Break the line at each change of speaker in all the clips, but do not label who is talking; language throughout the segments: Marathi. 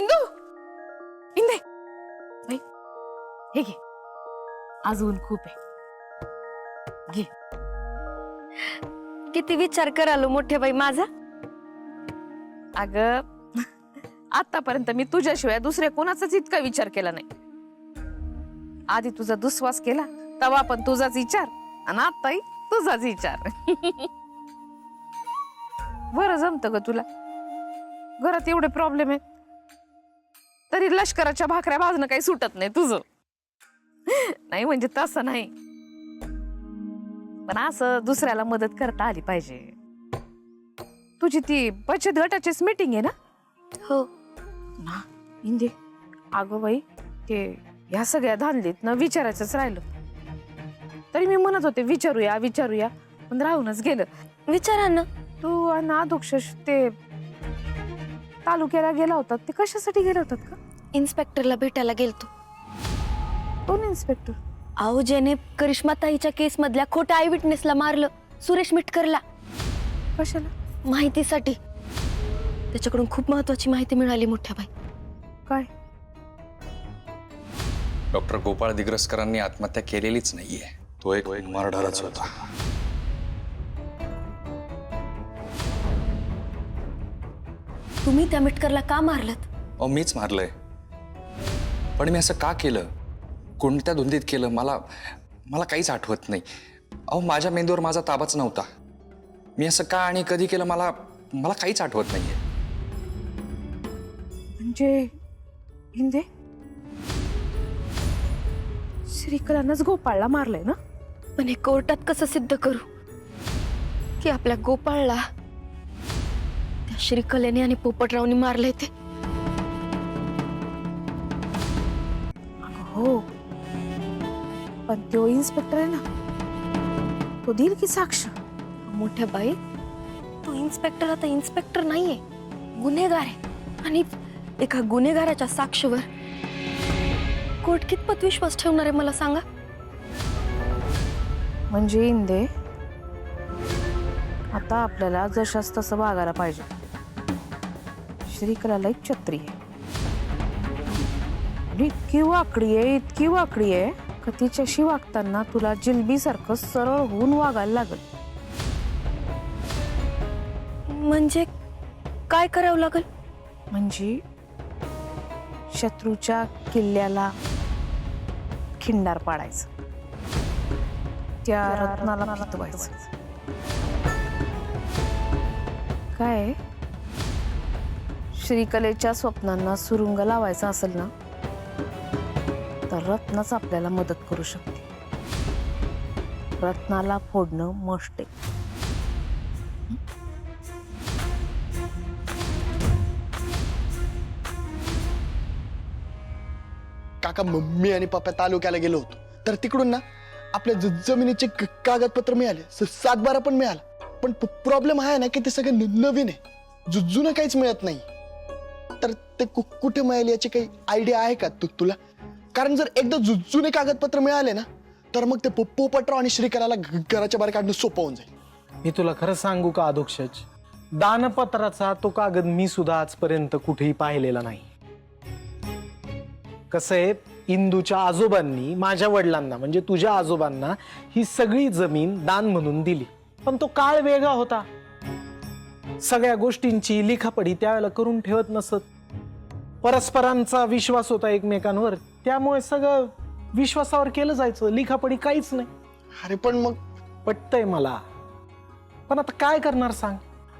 इंदू, इंदे बाई, हे घे, अजून खूप आहे, घे.
किती विचार करालो मोठे बाई माझा.
अगं आतापर्यंत मी तुझ्याशिवाय दुसऱ्या कोणाचाच इतका विचार केला नाही. आधी तुझा दुस्वास केला तेव्हा पण तुझाच विचार, आणि आताही तुझाच विचार. बरं जमतं ग तुला. घरात एवढे प्रॉब्लेम आहेत तरी लष्कराच्या भाकऱ्या भाजणं काही सुटत नाही तुझं. नाही म्हणजे तसं नाही, पण असं दुसऱ्याला मदत करता आली पाहिजे. तुझी ती बचत गटाचीच मीटिंग आहे ना?
हो.
ना इंदे, अगं बाई ते ह्या सगळ्या धांदलीत न विचारायचंच राहिलं. तरी मी म्हणत होते विचारूया विचारूया, पण राहूनच गेलं.
विचारा ना.
तू आणि अधोक्षज ते तालुक्याला गेला होता, ते कशासाठी गेला होतात का?
इन्स्पेक्टरला भेटायला गेलतो.
कोण इन्स्पेक्टर?
अहो, ज्याने करिश्मा ताईच्या केस मधल्या खोट्या आय विटनेसला मारलं, सुरेश मिटकरला.
कशाला?
माहितीसाठी. त्याच्याकडून खूप महत्वाची माहिती मिळाली मोठ्या बाई.
काय?
डॉक्टर गोपाळ दिग्रसकरांनी आत्महत्या केलेलीच नाहीये. तो एक मर्डरच होता.
तुम्ही त्या मिटकरला का मारलत?
अहो मीच मारलंय, पण मी असं का केलं, कोणत्या धुंदीत केलं, मला मला काहीच आठवत नाही. अहो माझ्या मेंदूवर माझा ताबाच नव्हता. मी असं का आणि कधी केलं मला मला काहीच आठवत नाहीये.
म्हणजे हिंदे श्रीकलानंच गोपाळला मारलंय ना?
पण हे कोर्टात कसं सिद्ध करू की आपल्या गोपाळला त्या श्रीकलेने आणि पोपटरावनी मारले ते?
हो, पण तो इन्स्पेक्टर आहे ना, तो देईल की साक्ष?
मोठ्या बाई, तो इन्स्पेक्टर आता इन्स्पेक्टर नाहीये, गुन्हेगार आहे. आणि एका गुन्हेगाराच्या साक्षीवर कोर्ट कितपत विश्वास ठेवणार आहे मला सांगा?
म्हणजे इंदे आता आपल्याला जशास तसं वागायला पाहिजे. श्रीकलाला एक छत्री आहे, इतकी वाकडी आहे, इतकी वाकडी आहे का तिच्याशी वागताना तुला जिलबी सारखं सरळ होऊन वागायला लागल.
म्हणजे काय करावं लागल?
म्हणजे शत्रूच्या किल्ल्याला खिंडार पाडायचं, त्या रत्नाला फितवायचं. काय श्रीकलेच्या स्वप्नांना सुरुंग लावायचा असेल ना, तर रत्नाच आपल्याला मदत करू शकते. रत्नाला फोडणं मस्ट आहे.
काका, मी आणि पप्पा तालुक्याला गेलो होतो, तर तिकडून ना आपल्या जमिनीचे कागदपत्र मिळाले, 7/12 पण मिळाला. पण प्रॉब्लेम हा आहे ना की ते सगळं नवीन आहे, जुनं काहीच मिळत नाही. तर ते कुठे मिळेल याची काही आयडिया आहे का तुला? कारण जर एकदा जुने कागदपत्र मिळाले ना, तर मग ते पोपटराव आणि श्रीकलाला घराच्या बाहेर काढणं सोपं होऊन जाईल.
मी तुला खरं सांगू का अधोक्षज, दानपत्राचा तो कागद मी सुद्धा आजपर्यंत कुठेही पाहिलेला नाही. कसं आहे, इंदूच्या आजोबांनी माझ्या वडिलांना म्हणजे तुझ्या आजोबांना ही सगळी जमीन दान म्हणून दिली, पण तो काळ वेगळा होता. सगळ्या गोष्टींची लिखापडी त्यावेळेला करून ठेवत नसत. परस्परांचा विश्वास होता एकमेकांवर, त्यामुळे सगळं विश्वासावर केलं जायचं, लिखापडी काहीच नाही.
अरे पण मग
पटतंय मला, पण आता काय करणार सांग?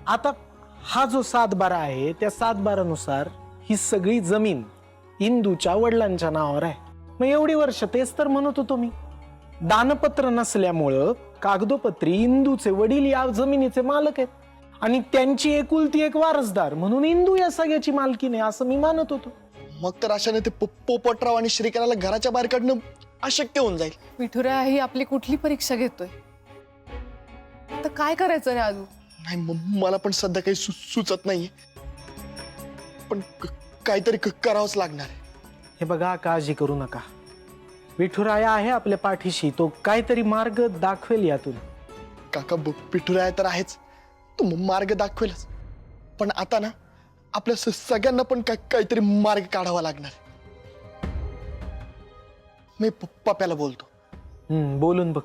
आता हा जो 7/12 आहे, त्या 7/12 ही सगळी जमीन इंदूच्या वडिलांच्या नावावर आहे. मग एवढी वर्ष तेच तर म्हणत होतो मी, दानपत्र नसल्यामुळं कागदोपत्री इंदूचे वडील या जमिनीचे मालक आहेत आणि त्यांची एकुलती एक वारसदार म्हणून इंदू या सगळ्याची मालकीण आहे असं मी मानत होतो.
मग तर अशाने ते पोपटराव आणि श्रीकलाला घराच्या बाहेर काढणं अशक्य होऊन जाईल.
विठुराया ही आपली कुठली परीक्षा घेतोय? तर काय करायचं रे आजू?
नाही, मला पण सध्या काही सुचत नाहीये, पण काहीतरी करावंच लागणार आहे.
हे बघा, काळजी करू नका, विठुराया आहे आपल्या पाठीशी, तो काहीतरी मार्ग दाखवेल यातून.
काका, विठुराया तर आहेच, तो मार्ग दाखवेलच. पण आता ना आपल्या सगळ्यांना पण काहीतरी मार्ग काढावा लागणार. मी पप्याला बोलतो.
बोलून बघ.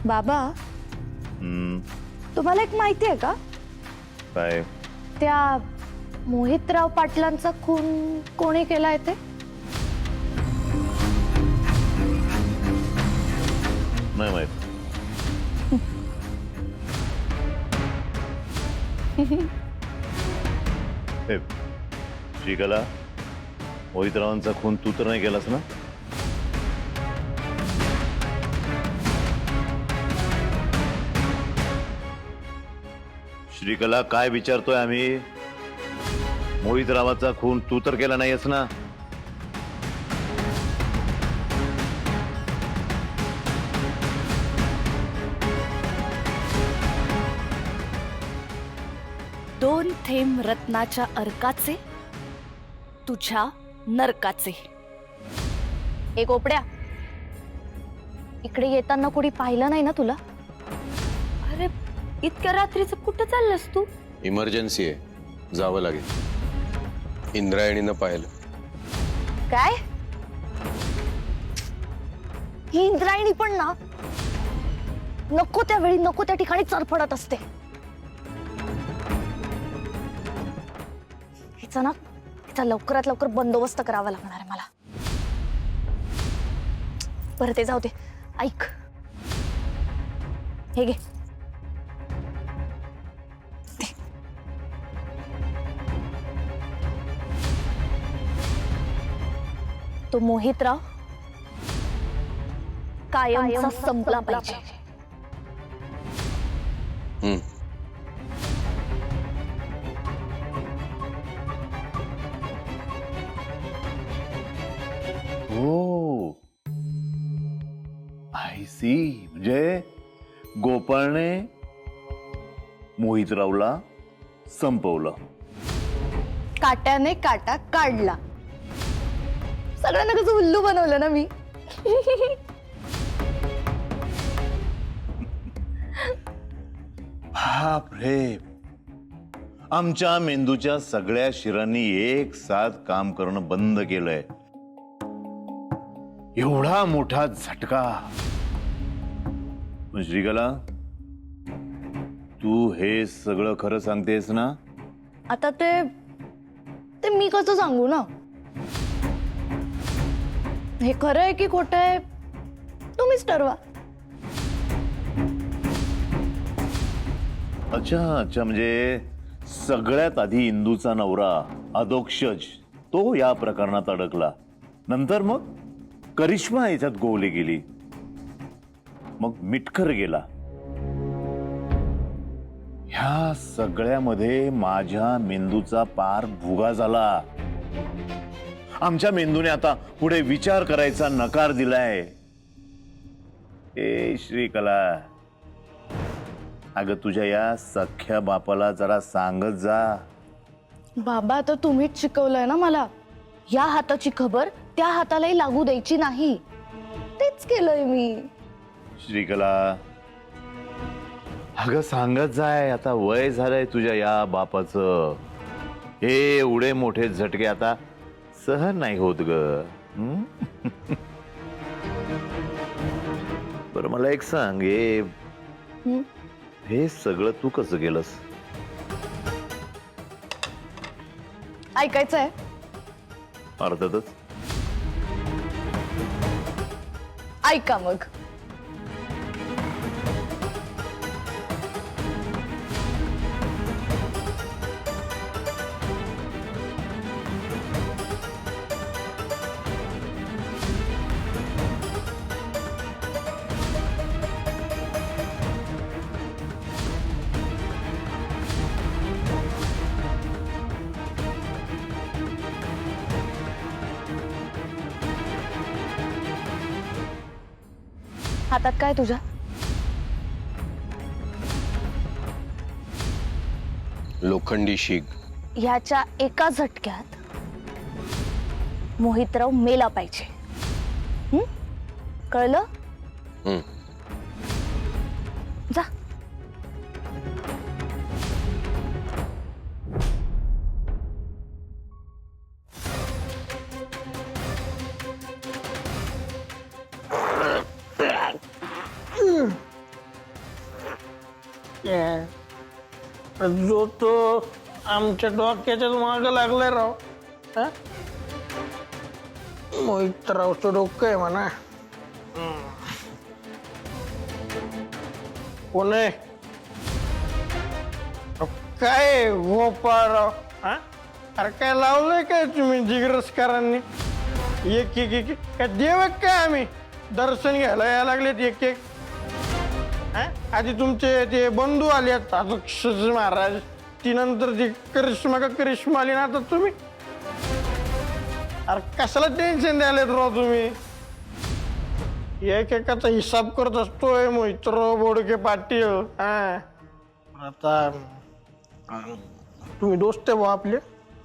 बाबा, तुम्हाला एक माहिती आहे का?
काय?
त्या मोहितराव पाटलांचा खून कोणी केलाय ते?
नाही माहित. हे, श्रीकला, मोहितरावांचा खून तू तर नाही केलास ना? श्रीकला, काय विचारतोय आम्ही? मोहितरावाचा खून तू तर केला नाहीस ना?
दोन थेंब रत्नाच्या अर्काचे, तुझ्या नरकाचे. एक ओपड्या, इकडे येताना कोणी पाहिलं नाही ना तुला? अरे, इतक्या रात्रीचं कुठं चाललंस तू?
इमर्जन्सी आहे, जावं लागेल. इंद्रायणीनं पाहिलं.
काय? ही इंद्रायणी पण ना नको त्यावेळी नको त्या ठिकाणी चरफडत असते. हिचा लवकरात लवकर बंदोबस्त करावा लागणार आहे मला. बरं, ते जाऊ दे. ऐक, हे घे. तो मोहितराव कायमचा संपला पाहिजे.
हो, आय सी. म्हणजे गोपाळने मोहितरावला संपवलं.
काट्याने काटा काढला. सगळ्यांना कसं उल्लू बनवलं ना मी.
बाप रे, आमच्या मेंदूच्या सगळ्या शिरांनी एक साथ काम करणं बंद केलंय. एवढा मोठा झटका. श्रीकला, तू हे सगळं खरं सांगतेस ना?
आता ते मी कसं सांगू ना? हे खरं आहे की खोटं आहे तुम्हीच ठरवा.
अच्छा, म्हणजे सगळ्यात आधी इंदूचा नवरा अधोक्षज तो या प्रकरणात अडकला. नंतर मग करिश्मा याच्यात गोवली गेली. मग मिटकर गेला. ह्या सगळ्यामध्ये माझ्या मेंदूचा पार भुगा झाला. आमच्या मेंदूने आता पुढे विचार करायचा नकार दिलाय. ए श्रीकला, अगं तुझ्या या सख्या बापाला जरा सांगत जा.
बाबा, तर तुम्हीच शिकवलंय ना मला, या हाताची खबर त्या हातालाही लागू द्यायची नाही. तेच केलंय मी.
श्रीकला, अगं सांगत जाय. आता वय झालंय तुझ्या या बापाचं. हे एवढे मोठे झटके आता सहन नाही होत ग. बरं, मला एक सांग, हे सगळं तू कसं केलंस?
ऐकायचंय?
अर्थातच.
ऐका मग. हातात काय तुझ्या?
लोखंडी शीग.
ह्याच्या एका झटक्यात मोहितराव मेला पाहिजे. कळलं?
हं.
जा,
जो तो आमच्या डोक्याच्याच मागं लागलाय राव. हा? मोहित रावचं डोकं आहे म्हणा. कोण आहे? काय गोपाळराव? हा? अरे काय लावलंय काय तुम्ही जिग्रसकारांनी? एक एक एक काय देव आहे काय आम्ही दर्शन घ्यायला यायला लागलेत एक एक? हा? आधी तुमचे ते बंधू आलेत अध्यक्ष महाराज, ती नंतर ती करिश्मा का करिश्मा आली ना, आता तुम्ही. अरे कशाला टेन्शन द्यायलेत राव तुम्ही? एकेकाचा हिसाब करत असतोय मोहितराव बोडके पाटील. हा आता तुम्ही दोस्त आहे भाऊ आपले,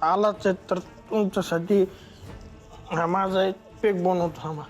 आलाच आहेत तर तुमच्यासाठी हा माझा एक पेक बनवतो. हा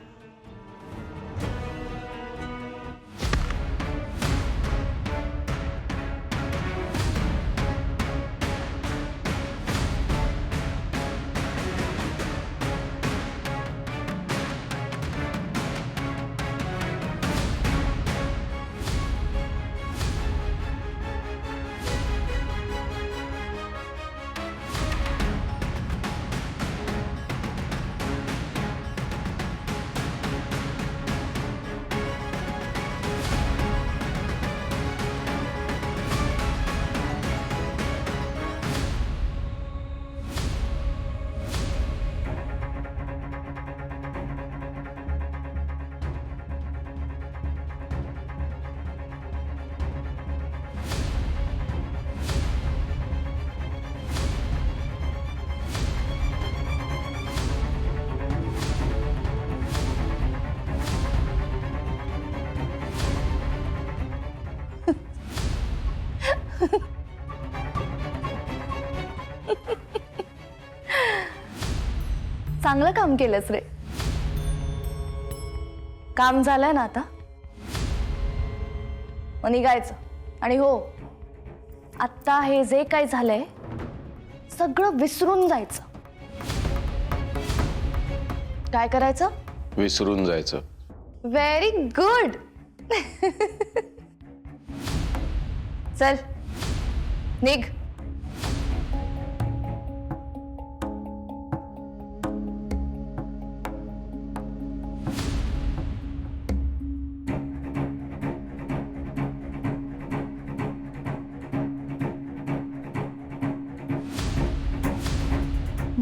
चांगलं काम केलंस रे. काम झालंय ना आता, मग निघायचं. आणि हो, आता हे जे काही झालंय सगळं विसरून जायचं. काय करायचं?
विसरून जायचं.
Very good. चल निघ.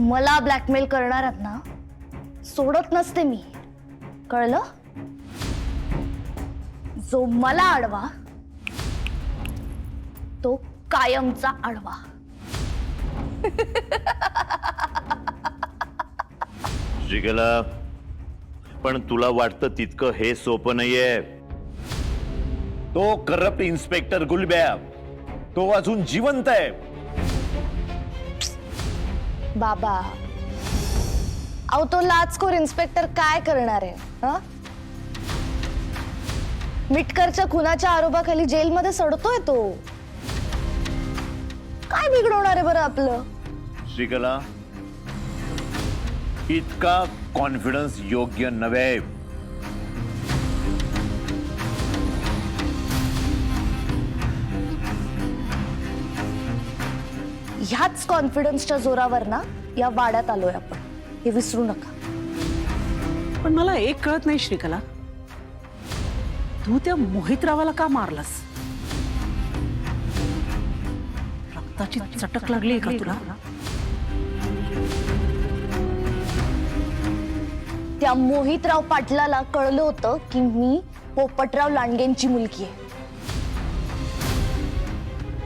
मला ब्लॅकमेल करणारात ना, सोडत नसते मी, कळलं? जो मला अडवा तो कायमचा अडवा.
श्रीकला, पण तुला वाटतं तितकं हे सोपं नाहीये. तो करप्ट इन्स्पेक्टर गुलब्या, तो अजून जिवंत आहे.
बाबा, अहो तो लाचखोर इन्स्पेक्टर काय करणार आहे? हं? मिटकरच्या खुनाच्या आरोपाखाली जेलमध्ये सडतोय तो. काय बिघडवणार आहे बरं आपलं?
श्रीकला, इतका कॉन्फिडन्स योग्य नव्हे.
ह्याच कॉन्फिडन्सच्या जोरावर ना या वाड्यात आलोय आपण, हे विसरू नका.
पण मला एक कळत नाही श्रीकला, तू त्या मोहितरावाला का मारलास? रक्ताची चटक लागली का तुला?
त्या मोहितराव पाटलाला कळलं होतं की मी पोपटराव लांडगेंची मुलगी आहे.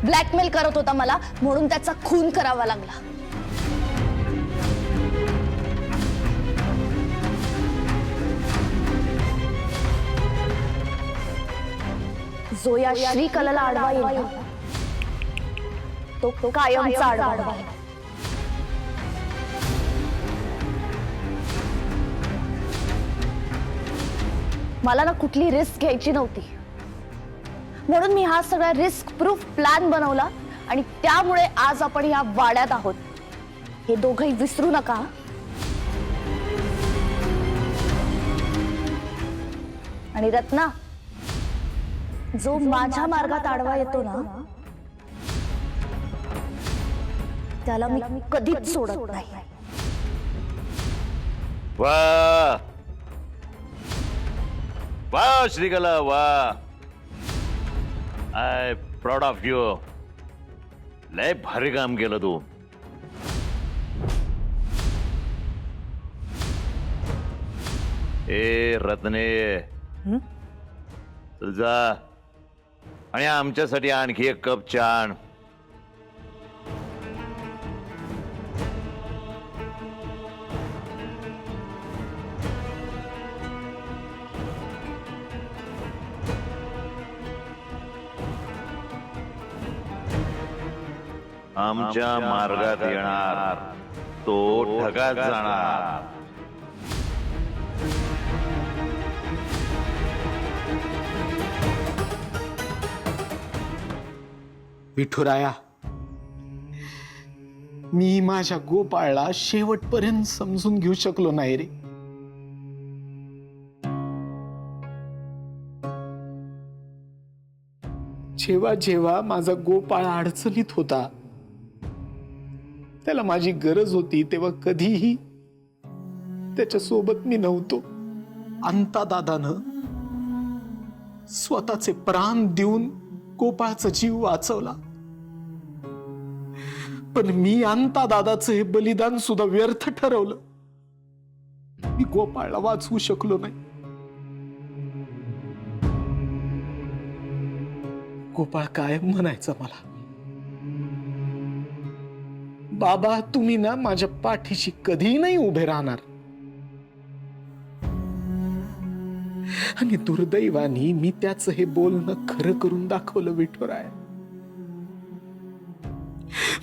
ब्लॅकमेल करत होता मला, म्हणून त्याचा खून करावा लागला. जो या श्रीकलाला आडवा येईल ना, तो कायमचा आडवा. मला ना कुठली रिस्क घ्यायची नव्हती, म्हणून मी हा सगळा रिस्क प्रूफ प्लॅन बनवला आणि त्यामुळे आज आपण या वाड्यात आहोत. हे दोघंही विसरू नका. आणि रत्ना, जो माझ्या मार्गात आडवा येतो ना त्याला मी कधीच सोडत नाही.
वा वा श्रीकला वा, आय प्राऊड ऑफ यू. लय भारी काम केलं तू. ए रत्ने, चल जा आणि आमच्यासाठी आणखी एक कप चहा आण. आमच्या मार्गात येणार तो ढगात जाणार.
विठुराया, मी माझ्या गोपाळला शेवटपर्यंत समजून घेऊ शकलो नाही रे. जेव्हा जेव्हा माझा गोपाळ अडचणीत होता, त्याला माझी गरज होती, तेव्हा कधीही त्याच्या सोबत मी नव्हतो. अंता दादानं स्वतःचे प्राण देऊन गोपाळचा जीव वाचवला, पण मी अंता दादाचं हे बलिदान सुद्धा व्यर्थ ठरवलं. मी गोपाळला वाचवू शकलो नाही. गोपाळ कायम म्हणायचा मला, बाबा तुम्ही ना माझ्या पाठीशी कधीही नाही उभे राहणार. आणि दुर्दैवानी मी त्याचं हे बोलणं खरं करून दाखवलं विठुराया.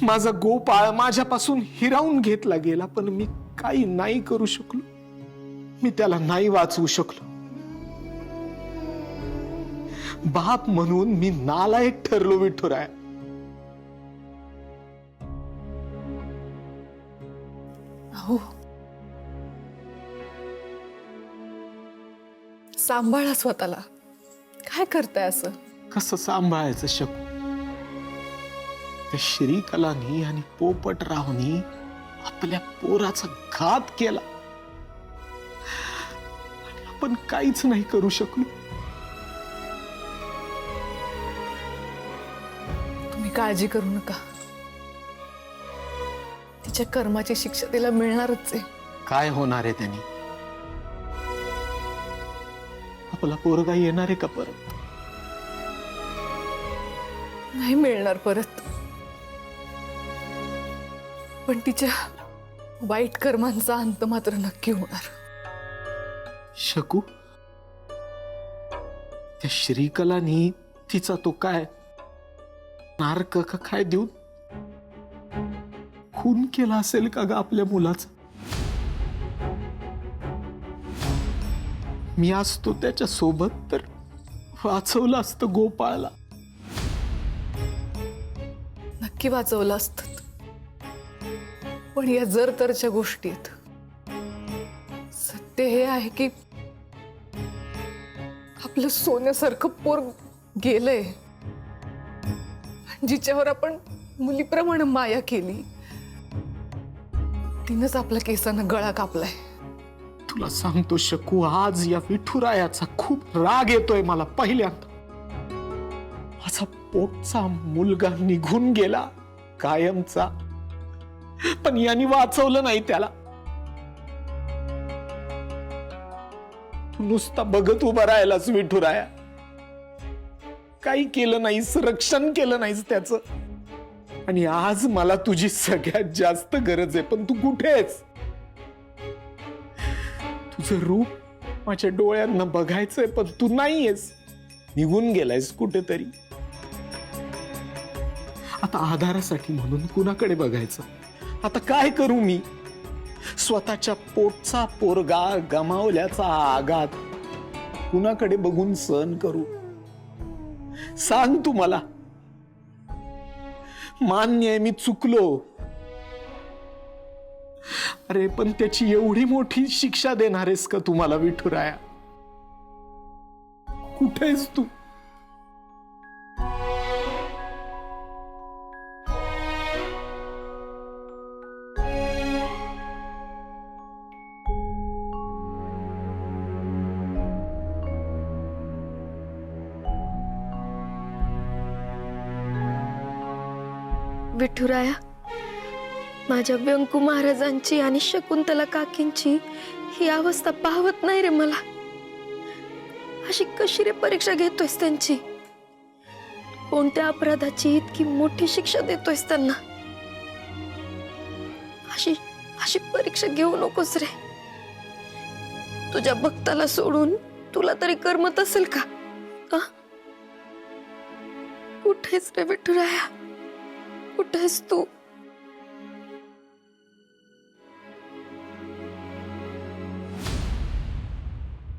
माझा गोपाळ माझ्यापासून हिरावून घेतला गेला, पण मी काही नाही करू शकलो. मी त्याला नाही वाचवू शकलो. बाप म्हणून मी नालायक ठरलो विठुराया.
हो, सांभाळा स्वतःला. काय करताय असं?
कसं सांभाळायचं शकू? त्या श्रीकलानी आणि पोपटरावनी आपल्या पोराचा घात केला आणि आपण काहीच नाही करू शकलो.
तुम्ही काळजी करू नका. तिच्या कर्माची शिक्षा तिला मिळणारच आहे.
काय होणार आहे त्यांनी? आपला पोरगा येणार आहे का परत?
नाही मिळणार परत, पण तिच्या वाईट कर्मांचा अंत मात्र नक्की होणार.
शकू, त्या श्रीकलानी तिचा तो काय नारक का काय देऊन खून केला असेल का ग आपल्या मुलाचा? मी असतो त्याच्या सोबत तर वाचवलं असतं गोपाळला.
नक्की वाचवलं असत, पण या जर तरच्या गोष्टीत सत्य हे आहे की आपलं सोन्यासारखं पोर गेलंय. जिच्यावर आपण मुलीप्रमाणे माया केली, तिनंच आपल्या केसानं गळा कापलाय.
तुला सांगतो शकू, आज या विठुरायाचा खूप राग येतोय मला. पहिल्यांदा माझा पोटचा मुलगा निघून गेला कायमचा, पण यांनी वाचवलं नाही त्याला. तू नुसता बघत उभा राहिलास विठुराया, काही केलं नाहीस, रक्षण केलं नाहीस त्याचं. आणि आज मला तुझी सगळ्यात जास्त गरज आहे, पण तू कुठे आहेस? तुझं रूप माझ्या डोळ्यांना बघायचंय, पण तू नाहीयेस. निघून गेलायस कुठेतरी. आता आधारासाठी म्हणून कुणाकडे बघायचं? आता काय करू मी? स्वतःच्या पोटचा पोरगा गमावल्याचा आघात कुणाकडे बघून सहन करू? सांग तू मला. मान्य आहे मी चुकलो, अरे पण त्याची एवढी मोठी शिक्षा देणार आहेस का तुम्हाला विठुराया? कुठेस तू?
विठुराया, माझ्या व्यंकू महाराजांची आणि शकुंतला काकींची ही अवस्था पाहवत नाही रे मला. अशी कशी रे परीक्षा घेतोयस त्यांची? कोणत्या अपराधाची इतकी मोठी शिक्षा देतोयस त्यांना? अशी अशी परीक्षा घेऊ नकोस रे. तुझ्या भक्ताला सोडून तुला तरी करमत असेल का? आ? कुठेस रे विठुराया, कुठेस तू?